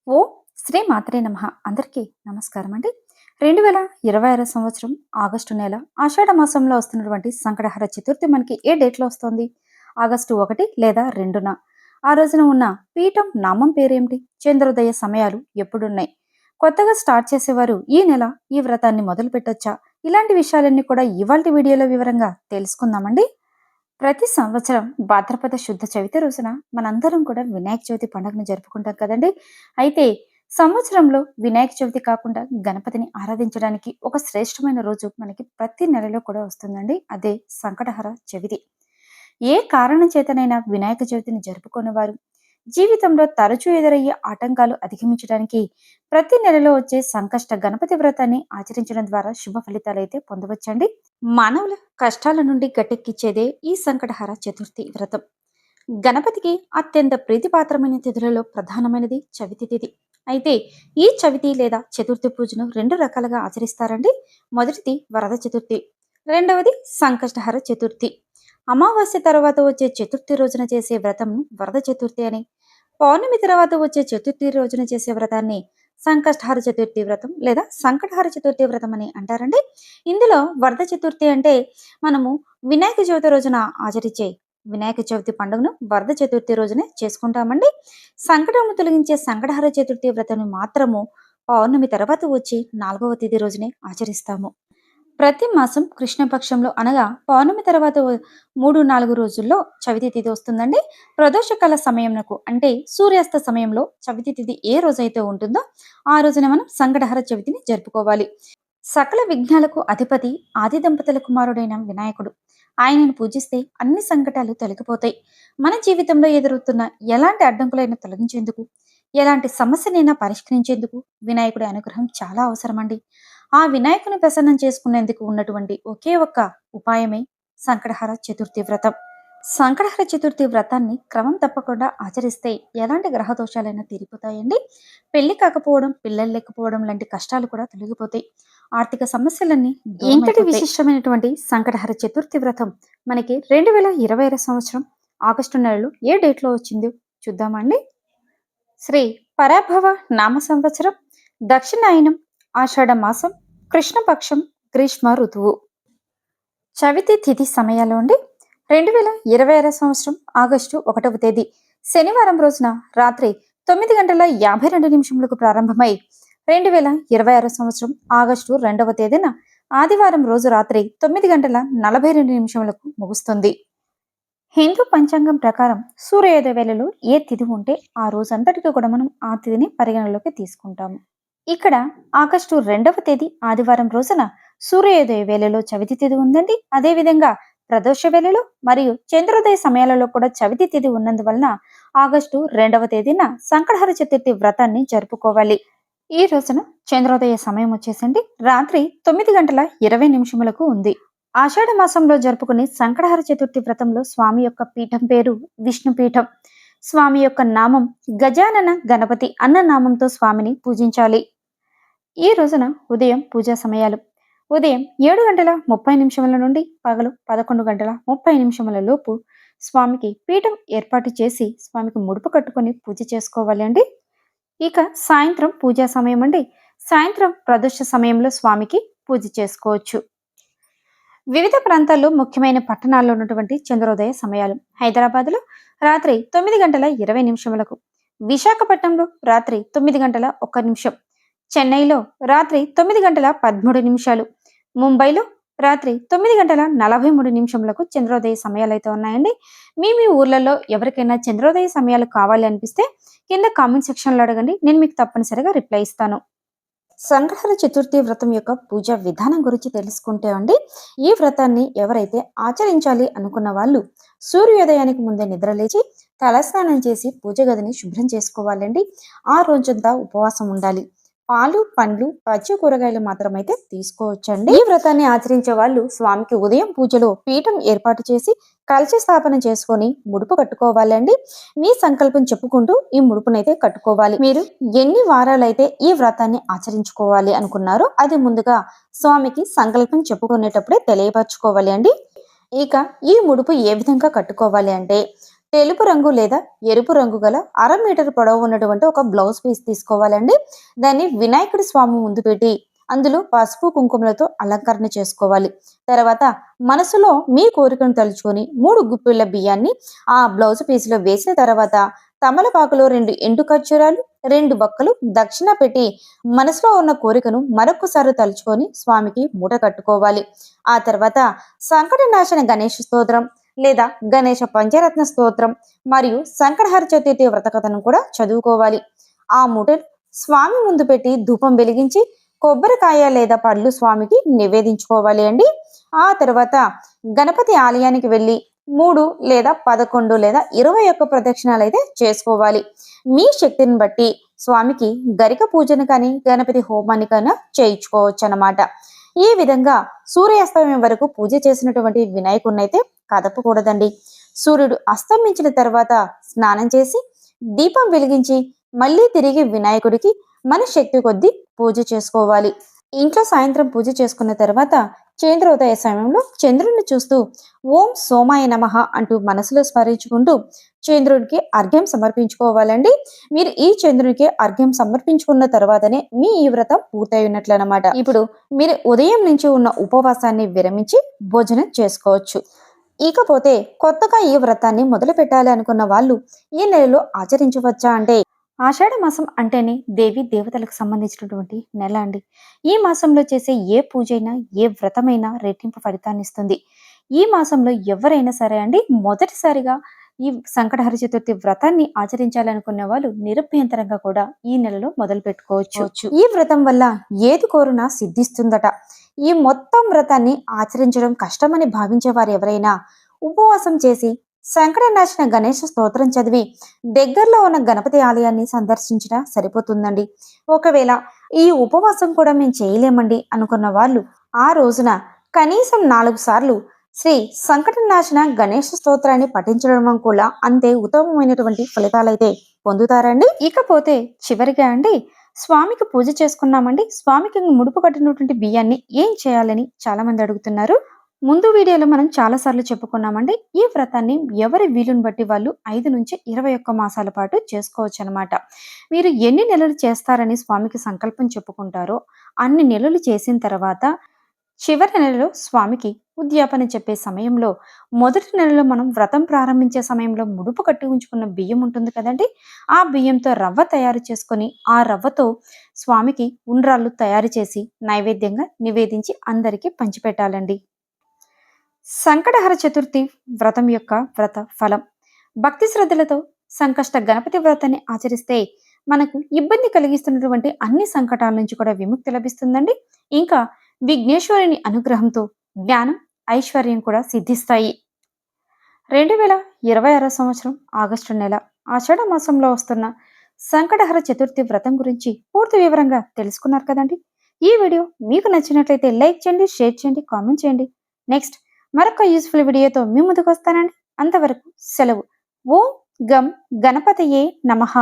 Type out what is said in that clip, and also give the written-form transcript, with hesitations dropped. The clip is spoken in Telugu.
ఓ శ్రీ మాత్రే నమః. అందరికీ నమస్కారం అండి. 2026 సంవత్సరం ఆగస్టు నెల ఆషాఢ మాసంలో వస్తున్నటువంటి సంకటహర చతుర్థి మనకి ఏ డేట్లో వస్తుంది? ఆగస్టు 1 లేదా 2న. ఆ రోజున ఉన్న పీఠం నామం పేరేమిటి? చంద్రోదయ సమయాలు ఎప్పుడున్నాయి? కొత్తగా స్టార్ట్ చేసేవారు ఈ నెల ఈ వ్రతాన్ని మొదలు పెట్టొచ్చా? ఇలాంటి విషయాలన్నీ కూడా ఇవాల్టి వీడియోలో వివరంగా తెలుసుకుందామండి. ప్రతి సంవత్సరం భాద్రపద శుద్ధ చవితి రోజున మనందరం కూడా వినాయక చవితి పండుగను జరుపుకుంటాం కదండి. అయితే సంవత్సరంలో వినాయక చవితి కాకుండా గణపతిని ఆరాధించడానికి ఒక శ్రేష్టమైన రోజు మనకి ప్రతి నెలలో కూడా వస్తుందండి. అదే సంకటహర చవితి. ఏ కారణం చేతనైనా వినాయక చవితిని జరుపుకునే వారు జీవితంలో తరచూ ఎదురయ్యే ఆటంకాలు అధిగమించడానికి ప్రతి నెలలో వచ్చే సంకష్ట గణపతి వ్రతాన్ని ఆచరించడం ద్వారా శుభ ఫలితాలు అయితే పొందవచ్చండి. మానవుల కష్టాల నుండి గట్టెక్కిచ్చేదే ఈ సంకటహర చతుర్థి వ్రతం. గణపతికి అత్యంత ప్రీతిపాత్రమైన తిథులలో ప్రధానమైనది చవితి తిథి. అయితే ఈ చవితి లేదా చతుర్థి పూజను రెండు రకాలుగా ఆచరిస్తారండి. మొదటిది వరద చతుర్థి, రెండవది సంకష్టహర చతుర్థి. అమావాస్య తర్వాత వచ్చే చతుర్థి రోజున చేసే వ్రతంను వరద చతుర్థి అని, పౌర్ణమి తర్వాత వచ్చే చతుర్థి రోజున చేసే వ్రతాన్ని సంకష్టహర చతుర్థి వ్రతం లేదా సంకటహర చతుర్థి వ్రతం అని అంటారండి. ఇందులో వరద చతుర్థి అంటే మనము వినాయక చవితి రోజున ఆచరించే వినాయక చవితి పండుగను వరద చతుర్థి రోజునే చేసుకుంటామండి. సంకటము తొలగించే సంకటహర చతుర్థి వ్రతం మాత్రము పౌర్ణమి తర్వాత వచ్చి 4వ తేదీ రోజునే ఆచరిస్తాము. ప్రతి మాసం కృష్ణపక్షంలో అనగా పౌర్ణమి తర్వాత 3-4 రోజుల్లో చవితి తిథి వస్తుందండి. ప్రదోషకాల సమయంకు అంటే సూర్యాస్త సమయంలో చవితి తిథి ఏ రోజైతే ఉంటుందో ఆ రోజున మనం సంకటహర చవితిని జరుపుకోవాలి. సకల విఘ్నాలకు అధిపతి ఆది దంపతుల కుమారుడైన వినాయకుడు. ఆయనను పూజిస్తే అన్ని సంకటాలు తొలగిపోతాయి. మన జీవితంలో ఎదురవుతున్న ఎలాంటి అడ్డంకులైనా తొలగించేందుకు, ఎలాంటి సమస్యనైనా పరిష్కరించేందుకు వినాయకుడి అనుగ్రహం చాలా అవసరమండి. ఆ వినాయకుని ప్రసన్నం చేసుకునేందుకు ఉన్నటువంటి ఒకే ఒక్క ఉపాయమే సంకటహర చతుర్థి వ్రతం. సంకటహర చతుర్థి వ్రతాన్ని క్రమం తప్పకుండా ఆచరిస్తే ఎలాంటి గ్రహ దోషాలైనా తీరిపోతాయండి. పెళ్లి కాకపోవడం, పిల్లలు లేకపోవడం లాంటి కష్టాలు కూడా తొలగిపోతాయి. ఆర్థిక సమస్యలన్నీ ఇంతటి విశిష్టమైనటువంటి సంకటహర చతుర్థి వ్రతం మనకి 2026 సంవత్సరం ఆగస్టు నెలలో ఏ డేట్లో వచ్చిందో చూద్దామండి. శ్రీ పరాభవ నామ సంవత్సరం, దక్షిణాయనం, ఆషాఢ మాసం, కృష్ణపక్షం, గ్రీష్మ ఋతువు. చవితి తిథి సమయాల్లో అండి 2026 సంవత్సరం ఆగస్టు 1వ తేదీ శనివారం రోజున రాత్రి 9:52 ప్రారంభమై 2026 సంవత్సరం ఆగస్టు 2వ తేదీన ఆదివారం రోజు రాత్రి 9:42 ముగుస్తుంది. హిందూ పంచాంగం ప్రకారం సూర్యోదయ వేళలో ఏ తిథి ఉంటే ఆ రోజంతటికి కూడా మనం ఆ తిథిని పరిగణలోకి తీసుకుంటాము. ఇక్కడ ఆగస్టు 2వ తేదీ ఆదివారం రోజున సూర్యోదయ వేళలో చవితి తిథి ఉందండి. అదేవిధంగా ప్రదోష వేళలో మరియు చంద్రోదయ సమయాలలో కూడా చవితి తిథి ఉన్నందువలన ఆగస్టు 2వ తేదీన సంకటహర చతుర్థి వ్రతాన్ని జరుపుకోవాలి. ఈ రోజున చంద్రోదయ సమయం వచ్చేసండి రాత్రి 9:20 ఉంది. ఆషాఢ మాసంలో జరుపుకునే సంకటహర చతుర్థి వ్రతంలో స్వామి యొక్క పీఠం పేరు విష్ణుపీఠం. స్వామి యొక్క నామం గజానన గణపతి అన్న నామంతో స్వామిని పూజించాలి. ఈ రోజున ఉదయం పూజా సమయాలు ఉదయం 7:30 నుండి పగలు 11:30 లోపు స్వామికి పీఠం ఏర్పాటు చేసి స్వామికి ముడుపు కట్టుకొని పూజ చేసుకోవాలి అండి. ఇక సాయంత్రం పూజా సమయం అండి. సాయంత్రం ప్రదోష సమయంలో స్వామికి పూజ చేసుకోవచ్చు. వివిధ ప్రాంతాల్లో ముఖ్యమైన పట్టణాల్లో ఉన్నటువంటి చంద్రోదయ సమయాలు: హైదరాబాద్లో రాత్రి 9:20, విశాఖపట్నంలో రాత్రి 9:01, చెన్నైలో రాత్రి 9:13, ముంబైలో రాత్రి 9:43 చంద్రోదయ సమయాలు అయితే ఉన్నాయండి. మీ ఊర్లలో ఎవరికైనా చంద్రోదయ సమయాలు కావాలి అనిపిస్తే కింద కామెంట్ సెక్షన్లో అడగండి, నేను మీకు తప్పనిసరిగా రిప్లై ఇస్తాను. సంకటహర చతుర్థి వ్రతం యొక్క పూజా విధానం గురించి తెలుసుకుంటే అండి, ఈ వ్రతాన్ని ఎవరైతే ఆచరించాలి అనుకున్న వాళ్ళు సూర్యోదయానికి ముందే నిద్రలేచి తలస్నానం చేసి పూజ గదిని శుభ్రం చేసుకోవాలండి. ఆ రోజంతా ఉపవాసం ఉండాలి. పాలు, పండ్లు, పచ్చి కూరగాయలు మాత్రమైతే తీసుకోవచ్చండి. ఈ వ్రతాన్ని ఆచరించే వాళ్ళు స్వామికి ఉదయం పూజలో పీఠం ఏర్పాటు చేసి కలశ స్థాపన చేసుకొని ముడుపు కట్టుకోవాలండి. మీ సంకల్పం చెప్పుకుంటూ ఈ ముడుపునైతే కట్టుకోవాలి. మీరు ఎన్ని వారాలైతే ఈ వ్రతాన్ని ఆచరించుకోవాలి అనుకున్నారో అది ముందుగా స్వామికి సంకల్పం చెప్పుకునేటప్పుడే తెలియపరచుకోవాలి అండి. ఇక ఈ ముడుపు ఏ విధంగా కట్టుకోవాలి అంటే తెలుపు రంగు లేదా ఎరుపు రంగు గల 1/2 మీటర్ పొడవు ఉన్నటువంటి ఒక బ్లౌజ్ పీస్ తీసుకోవాలండి. దాన్ని వినాయకుడి స్వామి ముందు పెట్టి అందులో పసుపు కుంకుమలతో అలంకరణ చేసుకోవాలి. తర్వాత మనసులో మీ కోరికను తలుచుకొని 3 గుప్పిళ్ళ బియ్యాన్ని ఆ బ్లౌజ్ పీస్లో వేసిన తర్వాత తమలపాకులో 2 ఎండు ఖర్జూరాలు, 2 బక్కలు దక్షిణ పెట్టి మనసులో ఉన్న కోరికను మరొకసారి తలుచుకొని స్వామికి మూట కట్టుకోవాలి. ఆ తర్వాత సంకటనాశన గణేష స్తోత్రం లేదా గణేష పంచరత్న స్తోత్రం మరియు సంకటహర చతుర్థి వ్రతకథను కూడా చదువుకోవాలి. ఆ మూటను స్వామి ముందు పెట్టి ధూపం వెలిగించి కొబ్బరికాయ లేదా పళ్ళు స్వామికి నివేదించుకోవాలి అండి. ఆ తర్వాత గణపతి ఆలయానికి వెళ్ళి 3 లేదా 11 లేదా 21 ప్రదక్షిణాలు అయితే చేసుకోవాలి. మీ శక్తిని బట్టి స్వామికి గరిక పూజను కానీ గణపతి హోమాన్ని కానీ చేయించుకోవచ్చు అన్నమాట. ఈ విధంగా సూర్యాస్తమయం వరకు పూజ చేసినటువంటి వినాయకుడిని అయితే కదపకూడదండి. సూర్యుడు అస్తమించిన తర్వాత స్నానం చేసి దీపం వెలిగించి మళ్ళీ తిరిగి వినాయకుడికి మన శక్తి కొద్దీ పూజ చేసుకోవాలి. ఇంట్లో సాయంత్రం పూజ చేసుకున్న తర్వాత చంద్రోదయ సమయంలో చంద్రుడిని చూస్తూ ఓం సోమాయ నమః అంటూ మనసులో స్మరించుకుంటూ చంద్రుడికి అర్ఘ్యం సమర్పించుకోవాలండి. మీరు ఈ చంద్రుడికి అర్ఘ్యం సమర్పించుకున్న తర్వాతనే మీ ఈ వ్రతం పూర్తయి ఉన్నట్లు అనమాట. ఇప్పుడు మీరు ఉదయం నుంచి ఉన్న ఉపవాసాన్ని విరమించి భోజనం చేసుకోవచ్చు. ఇకపోతే కొత్తగా ఈ వ్రతాన్ని మొదలు పెట్టాలి అనుకున్న వాళ్ళు ఈ నెలలో ఆచరించవచ్చా అంటే, ఆషాఢ మాసం అంటేనే దేవి దేవతలకు సంబంధించినటువంటి నెల అండి. ఈ మాసంలో చేసే ఏ పూజైనా ఏ వ్రతమైనా రెట్టింపు ఫలితాన్ని ఇస్తుంది. ఈ మాసంలో ఎవరైనా సరే అండి మొదటిసారిగా ఈ సంకటహర చతుర్థి వ్రతాన్ని ఆచరించాలనుకునే వాళ్ళు నిరభ్యంతరంగా కూడా ఈ నెలలో మొదలు పెట్టుకోవచ్చు. ఈ వ్రతం వల్ల ఏది కోరునా సిద్ధిస్తుందట. ఈ మొత్తం వ్రతాన్ని ఆచరించడం కష్టమని భావించే వారు ఎవరైనా ఉపవాసం చేసి సంకటనాశన గణేష స్తోత్రం చదివి దగ్గరలో ఉన్న గణపతి ఆలయాన్ని సందర్శించినా సరిపోతుందండి. ఒకవేళ ఈ ఉపవాసం కూడా మేము చేయలేమండి అనుకున్న వాళ్ళు ఆ రోజున కనీసం 4 సార్లు శ్రీ సంకటనాశన గణేష స్తోత్రాన్ని పఠించడం కూడా అంతే ఉత్తమమైనటువంటి ఫలితాలైతే పొందుతారండి. ఇకపోతే చివరిగా అండి, స్వామికి పూజ చేసుకున్నామండి, స్వామికి ముడుపు కట్టినటువంటి బియ్యాన్ని ఏం చేయాలని చాలా మంది అడుగుతున్నారు. ముందు వీడియోలో మనం చాలాసార్లు చెప్పుకున్నామండి. ఈ వ్రతాన్ని ఎవరి వీలుని బట్టి వాళ్ళు 5 నుంచి 21 మాసాల పాటు చేసుకోవచ్చు అనమాట. మీరు ఎన్ని నెలలు చేస్తారని స్వామికి సంకల్పం చెప్పుకుంటారో అన్ని నెలలు చేసిన తర్వాత చివరి నెలలో స్వామికి ఉద్యాపన చెప్పే సమయంలో మొదటి నెలలో మనం వ్రతం ప్రారంభించే సమయంలో ముడుపు కట్టి ఉంచుకున్న బియ్యం ఉంటుంది కదండి, ఆ బియ్యంతో రవ్వ తయారు చేసుకొని ఆ రవ్వతో స్వామికి ఉండ్రాళ్ళు తయారు చేసి నైవేద్యంగా నివేదించి అందరికీ పంచిపెట్టాలండి. సంకటహర చతుర్థి వ్రతం యొక్క వ్రత ఫలం. భక్తి శ్రద్ధలతో సంకష్ట గణపతి వ్రతాన్ని ఆచరిస్తే మనకు ఇబ్బంది కలిగిస్తున్నటువంటి అన్ని సంకటాల నుంచి కూడా విముక్తి లభిస్తుందండి. ఇంకా విఘ్నేశ్వరుని అనుగ్రహంతో జ్ఞానం, ఐశ్వర్యం కూడా సిద్ధిస్తాయి. 2026 సంవత్సరం ఆగస్టు నెల ఆషాఢ మాసంలో వస్తున్న సంకటహర చతుర్థి వ్రతం గురించి పూర్తి వివరంగా తెలుసుకున్నారు కదండి. ఈ వీడియో మీకు నచ్చినట్లయితే లైక్ చేయండి, షేర్ చేయండి, కామెంట్ చేయండి. నెక్స్ట్ మరొక యూస్ఫుల్ వీడియోతో మీ ముందుకు వస్తానండి. అంతవరకు సెలవు. ఓం గం గణపతయే నమః.